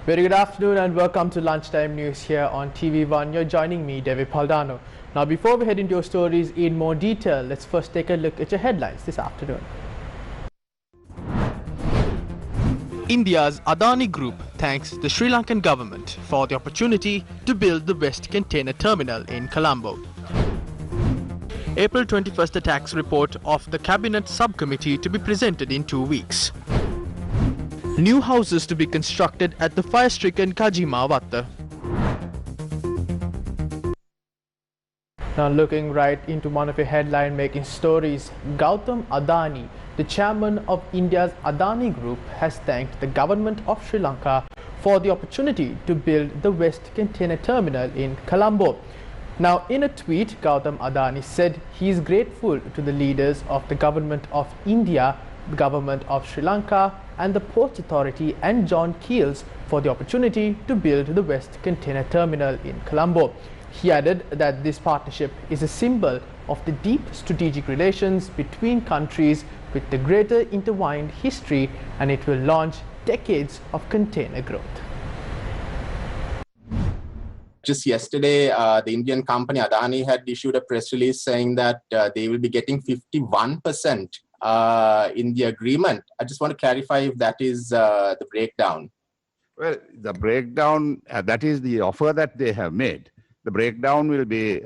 Very good afternoon and welcome to Lunchtime News here on TV1. You're joining me, David Paldano. Now, before we head into your stories in more detail, let's first take a look at your headlines this afternoon. India's Adani Group thanks the Sri Lankan government for the opportunity to build the West Container Terminal in Colombo. April 21st attacks report of the Cabinet Subcommittee to be presented in 2 weeks. New houses to be constructed at the fire-stricken Kajima Vatta. Now looking right into one of your headline-making stories, Gautam Adani, the chairman of India's Adani Group, has thanked the government of Sri Lanka for the opportunity to build the West Container Terminal in Colombo. Now, in a tweet, Gautam Adani said he is grateful to the leaders of the government of India, the government of Sri Lanka and the Ports Authority and John Keels for the opportunity to build the West Container Terminal in Colombo. He added that this partnership is a symbol of the deep strategic relations between countries with the greater intertwined history, and it will launch decades of container growth. Just yesterday, the Indian company Adani had issued a press release saying that they will be getting 51% in the agreement. I just want to clarify if that is the breakdown. Well, the breakdown, that is the offer that they have made. The breakdown will be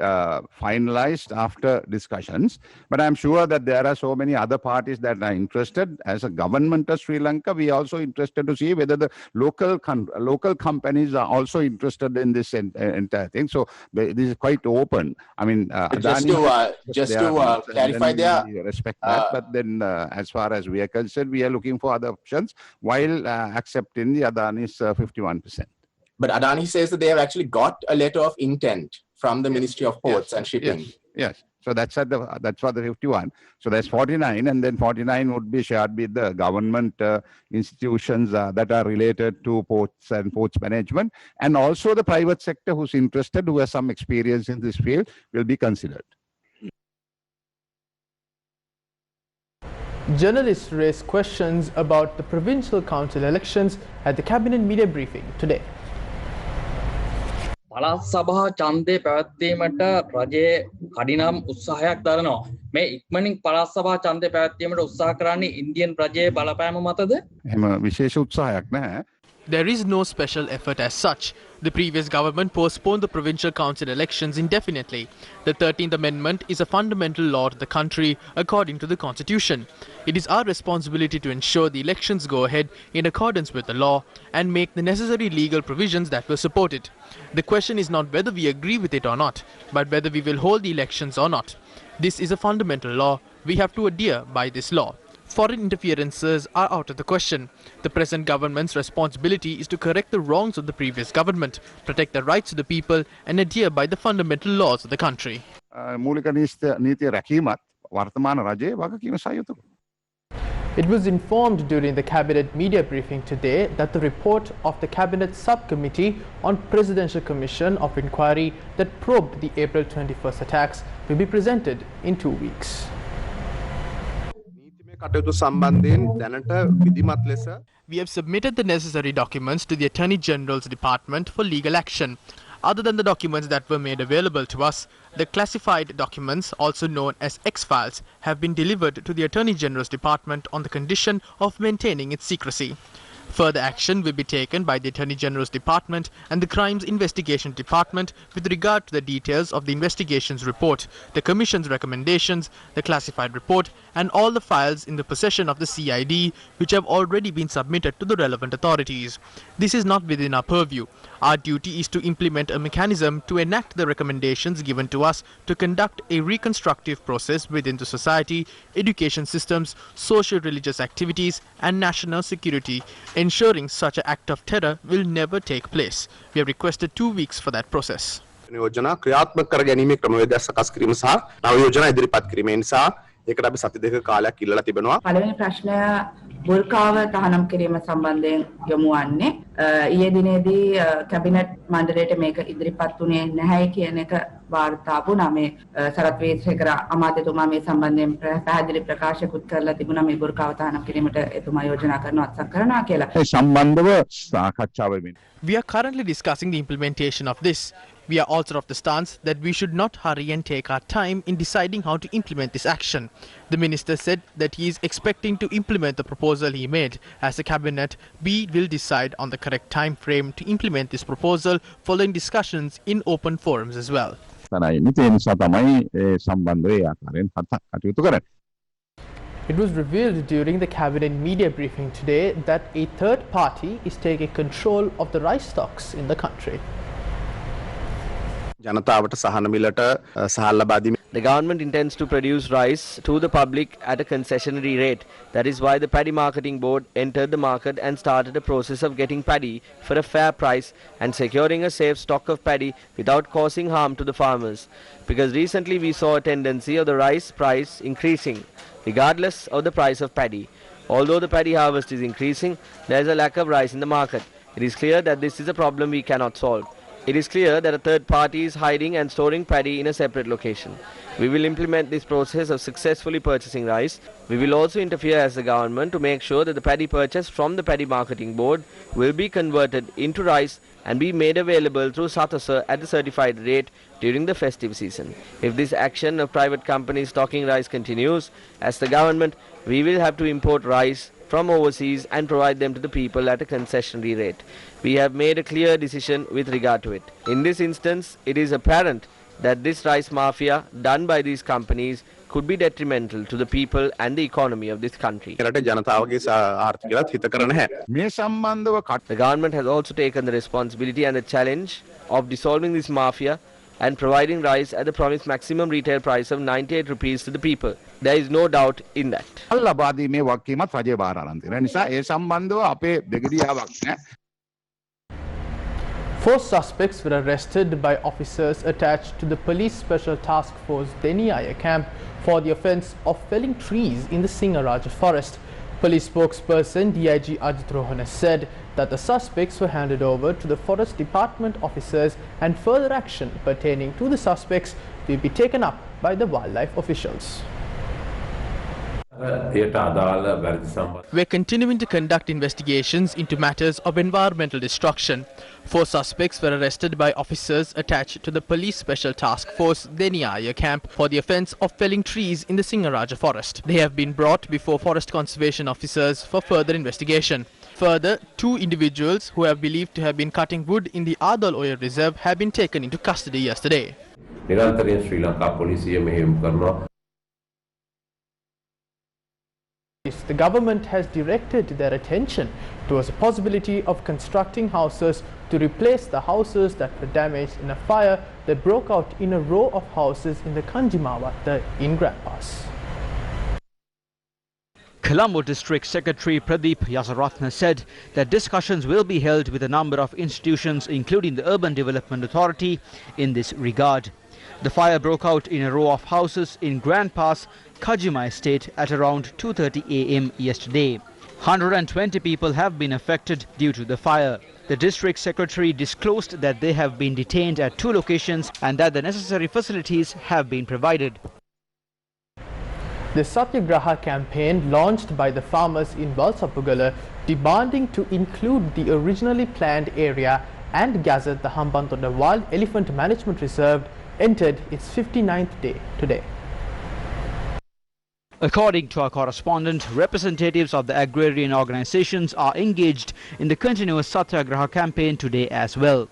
finalized after discussions, but I'm sure that there are so many other parties that are interested. As a government of Sri Lanka, we are also interested to see whether the local companies are also interested in this entire thing. So this is quite open. I mean, just to clarify there, we respect that. But then, as far as we are concerned, we are looking for other options while accepting the Adani's 51%. But Adani says that they have actually got a letter of intent from the Ministry of Ports and Shipping. Yes. So that's for the 51. So there's 49, and then 49 would be shared with the government institutions that are related to ports and ports management, and also the private sector who's interested, who has some experience in this field, will be considered. Journalists raised questions about the provincial council elections at the cabinet media briefing today. පළාත් සභා ඡන්දය පැවැත්වීමට රජයේ කඩිනම් උත්සාහයක් දරනවා. මේ ඉක්මනින් පළාත් සභා ඡන්දය පැවැත්වීමට උත්සාහ කරන්නේ ඉන්දියන් රජයේ බලපෑම මතද? එහෙම විශේෂ උත්සාහයක් නැහැ. There is no special effort as such. The previous government postponed the provincial council elections indefinitely. The 13th Amendment is a fundamental law to the country according to the Constitution. It is our responsibility to ensure the elections go ahead in accordance with the law and make the necessary legal provisions that will support it. The question is not whether we agree with it or not, but whether we will hold the elections or not. This is a fundamental law. We have to adhere by this law. Foreign interferences are out of the question. The present government's responsibility is to correct the wrongs of the previous government, protect the rights of the people and adhere by the fundamental laws of the country. It was informed during the cabinet media briefing today that the report of the cabinet subcommittee on Presidential Commission of Inquiry that probed the April 21st attacks will be presented in 2 weeks. We have submitted the necessary documents to the Attorney General's Department for legal action. Other than the documents that were made available to us, the classified documents, also known as X-files, have been delivered to the Attorney General's Department on the condition of maintaining its secrecy. Further action will be taken by the Attorney General's Department and the Crimes Investigation Department with regard to the details of the investigation's report, the Commission's recommendations, the classified report, and all the files in the possession of the CID which have already been submitted to the relevant authorities. This is not within our purview. Our duty is to implement a mechanism to enact the recommendations given to us to conduct a reconstructive process within the society, education systems, social-religious activities, and national security, ensuring such an act of terror will never take place. We have requested 2 weeks for that process. යෝජනා ක්‍රියාත්මක කර ගැනීමේ ක්‍රමවේදයක් සකස් කිරීම සහ නව යෝජනා ඉදිරිපත් කිරීම නිසා ඒකට අපි සති දෙක කාලයක් ඉල්ලලා තිබෙනවා. පළවෙනි ප්‍රශ්නය බුර්කාව තහනම් කිරීම සම්බන්ධයෙන් යොමු වන්නේ. ඊයේ දිනේදී කැබිනට් මණ්ඩලයට මේක ඉදිරිපත් වුණේ නැහැයි කියන එක වාර්තා වුණා. මේ සරත් වීරසේකර අමාත්‍යතුමා මේ සම්බන්ධයෙන් පැහැදිලි ප්‍රකාශකුත් කරලා තිබුණා මේ බුර්කාව තහනම් කිරීමට එතුමා යෝජනා කරනවා අත්සන් කරනවා කියලා. ඒ සම්බන්ධව සාකච්ඡා වෙමින්. We are currently discussing the implementation of this. We are also of the stance that we should not hurry and take our time in deciding how to implement this action. The minister said that he is expecting to implement the proposal he made. As a cabinet, we will decide on the correct time frame to implement this proposal following discussions in open forums as well. It was revealed during the cabinet media briefing today that a third party is taking control of the rice stocks in the country. ජනතාවට සහන මිලට සහල් ලබා දීම. The government intends to produce rice to the public at a concessionary rate. That is why the Paddy Marketing Board entered the market and started a process of getting paddy for a fair price and securing a safe stock of paddy without causing harm to the farmers. Because recently we saw a tendency of the rice price increasing regardless of the price of paddy. Although the paddy harvest is increasing, there is a lack of rice in the market. It is clear that this is a problem we cannot solve. It is clear that a third party is hiding and storing paddy in a separate location. We will implement this process of successfully purchasing rice. We will also interfere as the government to make sure that the paddy purchased from the Paddy Marketing Board will be converted into rice and be made available through Satasa at the certified rate during the festive season. If this action of private companies stocking rice continues, as the government, we will have to import rice from overseas and provide them to the people at a concessionary rate. We have made a clear decision with regard to it. In this instance, it is apparent that this rice mafia done by these companies could be detrimental to the people and the economy of this country. The government has also taken the responsibility and the challenge of dissolving this mafia and providing rice at the promised maximum retail price of 98 rupees to the people. There is no doubt in that. Four suspects were arrested by officers attached to the Police Special Task Force Deniyaya camp for the offence of felling trees in the Singaraja forest. Police spokesperson DIG Ajit Rohana said that the suspects were handed over to the Forest Department officers and further action pertaining to the suspects will be taken up by the wildlife officials. We're continuing to conduct investigations into matters of environmental destruction. Four suspects were arrested by officers attached to the Police Special Task Force Deniyaya camp for the offence of felling trees in the Singaraja forest. They have been brought before forest conservation officers for further investigation. Further, two individuals who are believed to have been cutting wood in the Adal Oil Reserve have been taken into custody yesterday. The government has directed their attention towards the possibility of constructing houses to replace the houses that were damaged in a fire that broke out in a row of houses in the Kanjimawatta in Grand Pass. Colombo District Secretary Pradeep Yasaratna said that discussions will be held with a number of institutions including the Urban Development Authority in this regard. The fire broke out in a row of houses in Grand Pass, Kajima Estate at around 2:30 a.m. yesterday. 120 people have been affected due to the fire. The district secretary disclosed that they have been detained at two locations and that the necessary facilities have been provided. The Satyagraha campaign launched by the farmers in Valsapugala demanding to include the originally planned area and gazette the Hambantota Wild Elephant Management Reserve entered its 59th day today. According to our correspondent, representatives of the agrarian organizations are engaged in the continuous Satyagraha campaign today as well.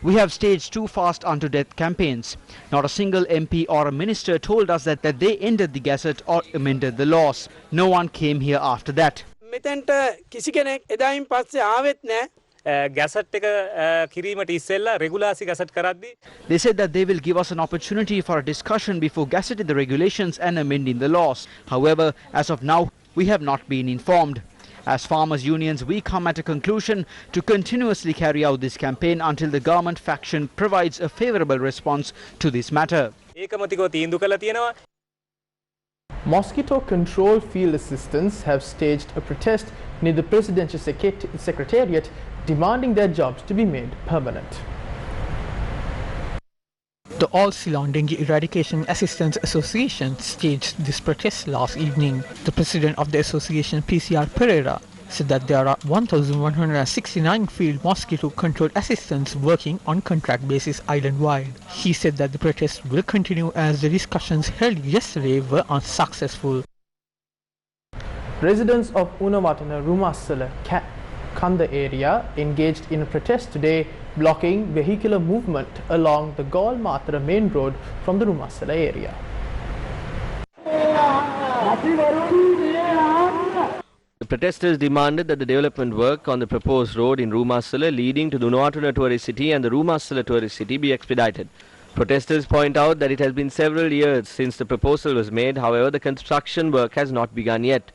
We have staged two fast unto death campaigns. Not a single MP or a minister told us that they ended the gazette or amended the laws. No one came here after that. They said that they will give us an opportunity for a discussion before gazetting the regulations and amending the laws. However, as of now, we have not been informed. As farmers' unions, we come at a conclusion to continuously carry out this campaign until the government faction provides a favourable response to this matter. Mosquito Control Field Assistants have staged a protest near the Presidential Secretariat demanding their jobs to be made permanent. The All Ceylon Dengue Eradication Assistance Association staged this protest last evening. The president of the association, PCR Pereira, said that there are 1,169 field mosquito control assistants working on contract basis island-wide. He said that the protest will continue as the discussions held yesterday were unsuccessful. Residents of Unawatana Rumasala Kanda area engaged in a protest today, blocking vehicular movement along the Gol Matra main road from the Rumasala area. The protesters demanded that the development work on the proposed road in Rumasala leading to the Unawatuna tourist city and the Rumasala tourist city be expedited. Protesters point out that it has been several years since the proposal was made, however the construction work has not begun yet.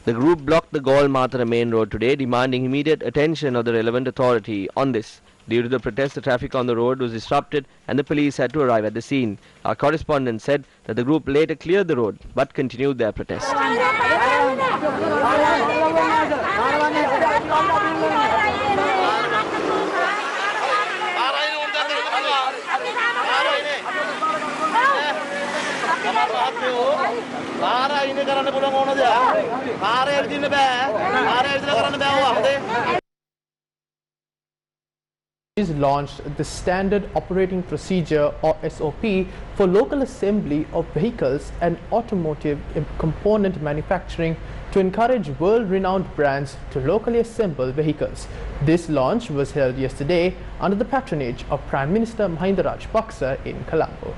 The group blocked the Gol Matra main road today, demanding immediate attention of the relevant authority on this. Due to the protest, the traffic on the road was disrupted and the police had to arrive at the scene. Our correspondent said that the group later cleared the road but continued their protest. Is launched the Standard Operating Procedure or SOP for local assembly of vehicles and automotive component manufacturing to encourage world-renowned brands to locally assemble vehicles. This launch was held yesterday under the patronage of Prime Minister Mahinda Rajapaksa in Colombo.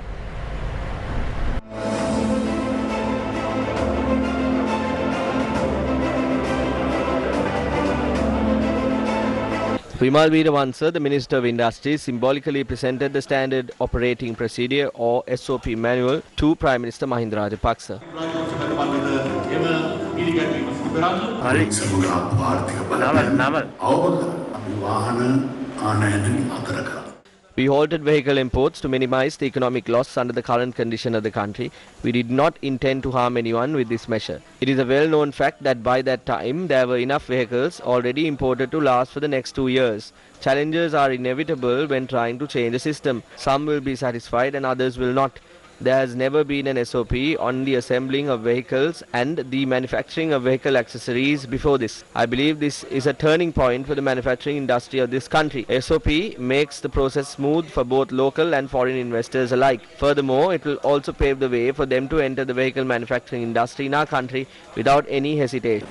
Vimal Veeravansa, the Minister of Industry, symbolically presented the Standard Operating Procedure or SOP manual to Prime Minister Mahinda Rajapaksa. We halted vehicle imports to minimize the economic loss under the current condition of the country. We did not intend to harm anyone with this measure. It is a well-known fact that by that time there were enough vehicles already imported to last for the next 2 years. Challenges are inevitable when trying to change the system. Some will be satisfied and others will not. There has never been an SOP on the assembling of vehicles and the manufacturing of vehicle accessories before this. I believe this is a turning point for the manufacturing industry of this country. SOP makes the process smooth for both local and foreign investors alike. Furthermore, it will also pave the way for them to enter the vehicle manufacturing industry in our country without any hesitation.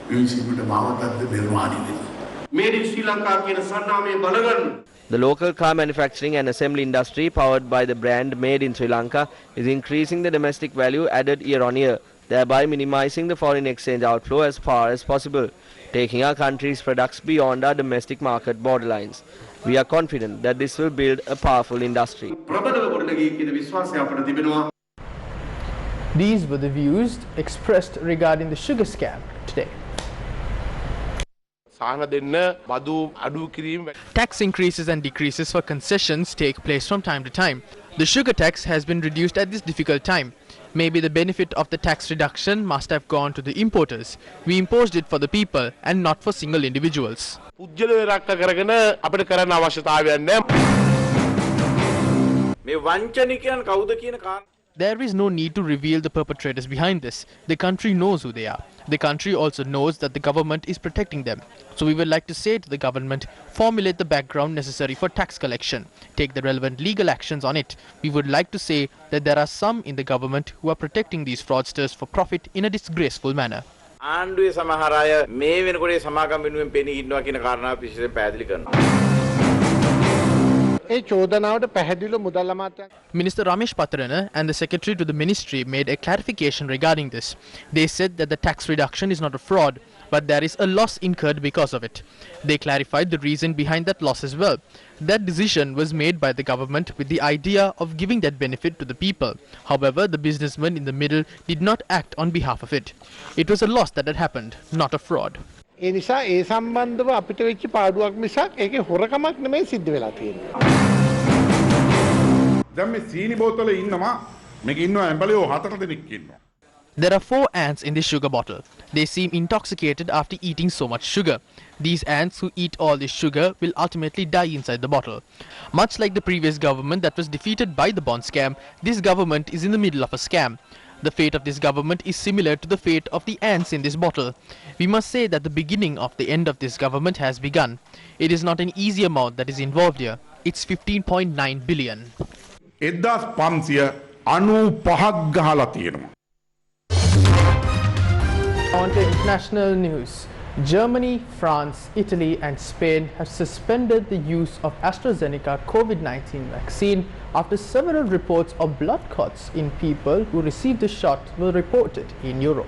Made in Sri Lanka. The local car manufacturing and assembly industry, powered by the brand Made in Sri Lanka, is increasing the domestic value added year on year, thereby minimizing the foreign exchange outflow as far as possible, taking our country's products beyond our domestic market borderlines. We are confident that this will build a powerful industry. These were the views expressed regarding the sugar scam today. Tax increases and decreases for concessions take place from time to time. The sugar tax has been reduced at this difficult time. Maybe the benefit of the tax reduction must have gone to the importers. We imposed it for the people and not for single individuals. There is no need to reveal the perpetrators behind this. The country knows who they are. The country also knows that the government is protecting them. So we would like to say to the government, formulate the background necessary for tax collection. Take the relevant legal actions on it. We would like to say that there are some in the government who are protecting these fraudsters for profit in a disgraceful manner. Minister Ramesh Patrana and the Secretary to the Ministry made a clarification regarding this. They said that the tax reduction is not a fraud, but there is a loss incurred because of it. They clarified the reason behind that loss as well. That decision was made by the government with the idea of giving that benefit to the people. However, the businessman in the middle did not act on behalf of it. It was a loss that had happened, not a fraud. ඒ නිසා ඒ සම්බන්ධව අපිට වෙච්ච පාඩුවක් මිසක් ඒකේ හොරකමක් නෙමෙයි සිද්ධ වෙලා තියෙන්නේ. දැන් මේ සීනි බෝතලේ ඉන්නවා මේක ඉන්නවා ඇඹලියෝ 4 දෙනෙක් ඉන්නවා. There are 4 ants in the sugar bottle. They seem intoxicated after eating so much sugar. These ants who eat all this sugar will ultimately die inside the bottle. Much like the previous government that was defeated by the bond scam, this government is in the middle of a scam. The fate of this government is similar to the fate of the ants in this bottle. We must say that the beginning of the end of this government has begun. It is not an easy amount that is involved here. It's 15.9 billion. On to international news. Germany, France, Italy and Spain have suspended the use of AstraZeneca COVID-19 vaccine after several reports of blood clots in people who received the shot were reported in Europe.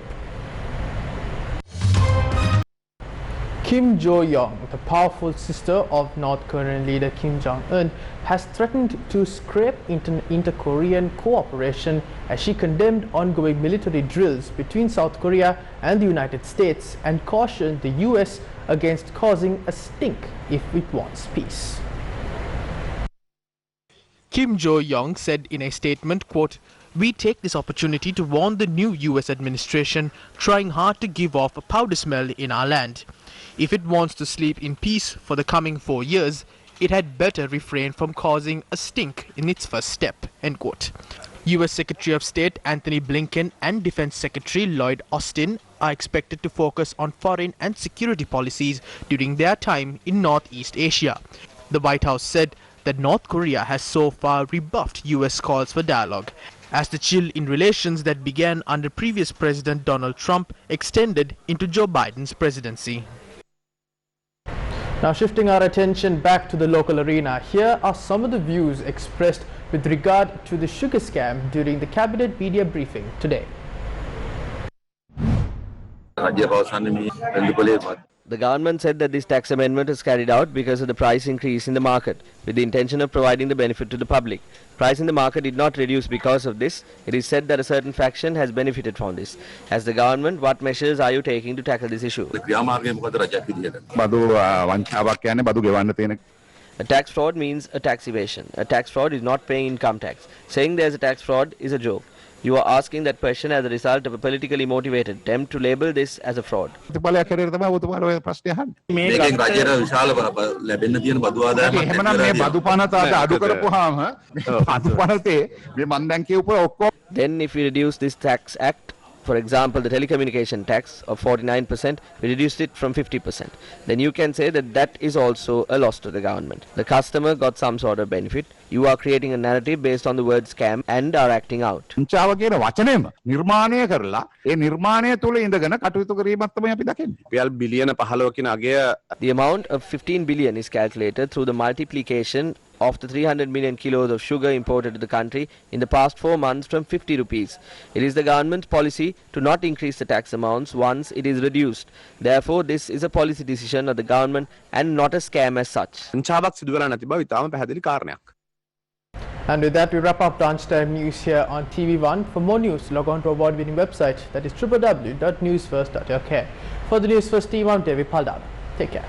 Kim Jo-young, the powerful sister of North Korean leader Kim Jong-un, has threatened to scrape inter-Korean cooperation as she condemned ongoing military drills between South Korea and the United States and cautioned the US against causing a stink if it wants peace. Kim Jo-young said in a statement, quote, "We take this opportunity to warn the new US administration trying hard to give off a powder smell in our land. If it wants to sleep in peace for the coming 4 years, it had better refrain from causing a stink in its first step," end quote. US Secretary of State Anthony Blinken and Defense Secretary Lloyd Austin are expected to focus on foreign and security policies during their time in Northeast Asia. The White House said that North Korea has so far rebuffed US calls for dialogue, as the chill in relations that began under previous President Donald Trump extended into Joe Biden's presidency. Now shifting our attention back to the local arena, here are some of the views expressed with regard to the sugar scam during the cabinet media briefing today. The government said that this tax amendment is carried out because of the price increase in the market, with the intention of providing the benefit to the public. Price in the market did not reduce because of this. It is said that a certain faction has benefited from this. As the government, what measures are you taking to tackle this issue? A tax fraud means a tax evasion. A tax fraud is not paying income tax. Saying there's a tax fraud is a joke. You are asking that question as a result of a politically motivated attempt to label this as a fraud. Then if we reduce this tax act, for example, the telecommunication tax of 49%, we reduced it from 50%. Then you can say that that is also a loss to the government. The customer got some sort of benefit. You are creating a narrative based on the word scam and are acting out. The amount of 15 billion is calculated through the multiplication of the 300 million kilos of sugar imported to the country in the past 4 months from 50 rupees. It is the government's policy to not increase the tax amounts once it is reduced. Therefore, this is a policy decision of the government and not a scam as such. And with that, we wrap up lunchtime news here on TV1. For more news, log on to our award-winning website, that is www.newsfirst.lk. For the Newsfirst team, I'm David Paldana. Take care.